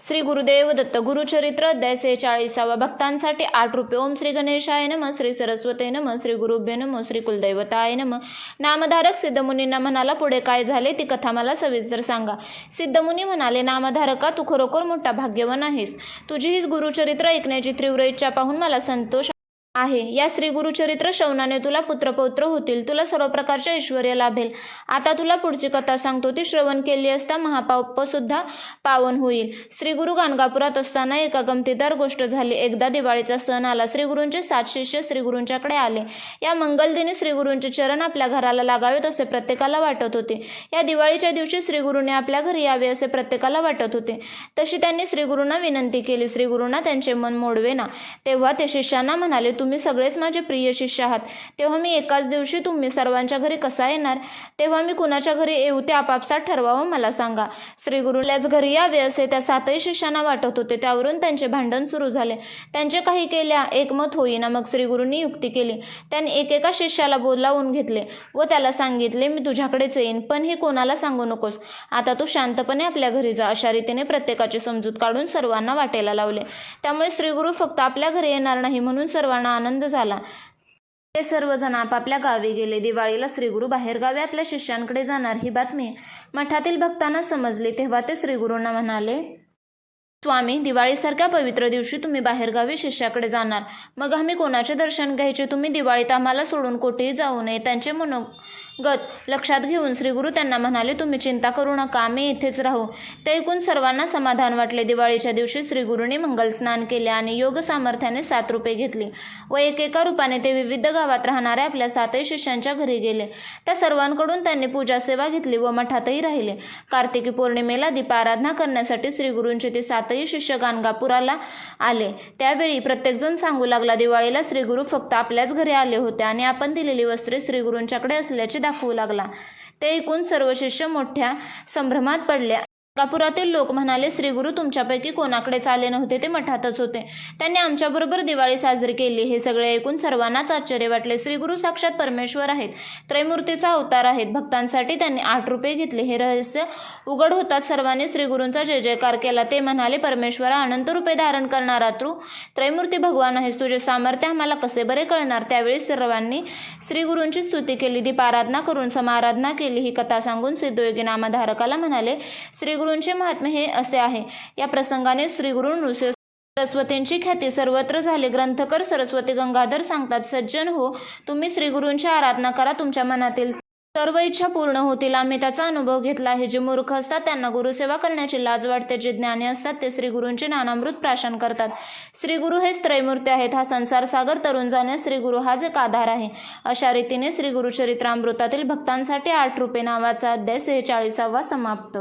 श्री गुरुदेव दत्त गुरुचरित्र अध्याय 46 भक्तांसाठी 8 रुपये। ओम श्री गणेशाय नमः, श्री सरस्वती नमः, श्री गुरुभ्यो नमः, श्री कुलदैवताय नमः। नामधारक सिद्धमुनींना म्हणाला, पुढे काय झाले ती कथा मला सविस्तर सांगा। सिद्धमुनी म्हणाले, नामधारका, तू खरोखर मोठा भाग्यवान आहेस। तुझी हीच गुरुचरित्र ऐकण्याची तीव्र इच्छा पाहून मला संतोष आहे। या श्री गुरुचरित्र श्रवणाने तुला पुत्रपौत्र होतील, तुला सर्व प्रकारचे ऐश्वर्य लाभेल। आता तुला पुढची कथा सांगतो, ती श्रवण केली असता महापाप सुद्धा पावन होईल। श्री गुरु गाणगापुरात असताना एका गमतीदार गोष्ट झाली। एकदा दिवाळीचा सण आला। श्री गुरूंचे 7 शिष्य श्री गुरूंच्याकडे आले। या मंगलदिनी श्री गुरूंचे चरण आपल्या घराला लागावेत असे प्रत्येकाला वाटत होते। या दिवाळीच्या दिवशी श्री गुरूंनी आपल्या घरी यावे असे प्रत्येकाला वाटत होते। तशी त्यांनी श्री गुरूंना विनंती केली। श्री गुरूंना त्यांचे मन मोडवेना। तेव्हा ते शिष्यांना म्हणाले, तुम्ही सगळेच माझे प्रिय शिष्य आहात, तेव्हा मी एकाच दिवशी तुम्ही सर्वांच्या घरी कसा येणार? तेव्हा मी कुणाच्या घरी येऊ ते आपापसात ठरवावं, मला सांगा। श्री गुरूलाच घरी यावे असे त्या 7ही शिष्यांना वाटत होते। त्यावरून त्यांचे भांडण सुरू झाले। त्यांचे काही केल्या एकमत होईना। मग श्री गुरूंनी युक्ती केली। त्यांनी एकेका शिष्याला बोलावून घेतले व त्याला सांगितले, मी तुझ्याकडेच येईन, पण हे कोणाला सांगू नकोस। आता तू शांतपणे आपल्या घरी जा। अशा रीतीने प्रत्येकाची समजूत काढून सर्वांना वाटेला लावले। त्यामुळे श्री गुरु फक्त आपल्या घरी येणार नाही म्हणून सर्वांना आनंद झाला। ते सर्वजण आपापल्या गावी गेले। दिवाळीला श्रीगुरू बाहेरगावी आपल्या शिष्यांकडे जाणार ही बातमी मठातील भक्तांना समजली। तेव्हा ते श्रीगुरूंना म्हणाले, स्वामी, दिवाळीसारख्या पवित्र दिवशी तुम्ही बाहेरगावी शिष्याकडे जाणार, मग आम्ही कोणाचे दर्शन घ्यायचे? तुम्ही दिवाळीत आम्हाला सोडून कोठेही जाऊ नये। त्यांचे मनोगत लक्षात घेऊन श्रीगुरू त्यांना म्हणाले, तुम्ही चिंता करू नका, आम्ही इथेच राहू। ते ऐकून सर्वांना समाधान वाटले। दिवाळीच्या दिवशी श्रीगुरूंनी मंगल स्नान केले आणि योग सामर्थ्याने 7 रुपये घेतली व एकेका रूपाने ते विविध गावात राहणाऱ्या आपल्या 7ही शिष्यांच्या घरी गेले। त्या सर्वांकडून त्यांनी पूजा सेवा घेतली व मठातही राहिले। कार्तिकी पौर्णिमेला दीपाराधना करण्यासाठी श्रीगुरूंचे ते 7ही शिष्य गाणगापुराला आले। त्यावेळी प्रत्येकजण सांगू लागला, दिवाळीला श्रीगुरू फक्त आपल्याच घरी आले होते आणि आपण दिलेली वस्त्रे श्रीगुरूंच्याकडे असल्याचे दाखवू लागला। ते ऐकून सर्व शिष्य मोठ्या संभ्रमात पडले। गाणगापुरातील लोक म्हणाले, श्रीगुरू तुमच्यापैकी कोणाकडेच आले नव्हते, ते मठातच होते। त्यांनी आमच्याबरोबर दिवाळी साजरी केली। हे सगळे ऐकून सर्वांनाच आश्चर्य वाटले। श्रीगुरू साक्षात परमेश्वर आहेत, त्रैमूर्तीचा अवतार आहेत। भक्तांसाठी त्यांनी 8 रुपये घेतले। हे रहस्य उघड होताच सर्वांनी श्रीगुरूंचा जय जयकार केला। ते म्हणाले, परमेश्वरा, अनंत रूपे धारण करणारा तू त्रैमूर्ती भगवान आहेस, तुझे सामर्थ्य आम्हाला कसे बरे कळणार? त्यावेळी सर्वांनी श्रीगुरूंची स्तुती केली, दीपाराधना करून समाराधना केली। ही कथा सांगून सिद्धयोगी नामधारकाला म्हणाले, श्रीगुरूंचे महात्म्य हे असे आहे। या प्रसंगाने श्रीगुरू नृसिंह सरस्वतींची ख्याती सर्वत्र झाली। ग्रंथकर सरस्वती गंगाधर सांगतात, सज्जन हो, तुम्ही श्रीगुरूंची आराधना करा, तुमच्या मनातील सर्व इच्छा पूर्ण होतील। आम्ही त्याचा अनुभव घेतला आहे। जे मूर्ख असतात त्यांना गुरुसेवा करण्याची लाज वाटते, जे ज्ञानी असतात ते श्रीगुरूंचे नानामृत प्राशन करतात। श्रीगुरू हेच त्रैमूर्ती आहेत। हा संसार सागर तरुण जाण्यास श्रीगुरू हाच एक आधार आहे। अशा रीतीने श्रीगुरुचरित्रामृतातील भक्तांसाठी 8 रुपये नावाचा अध्याय 46 समाप्त।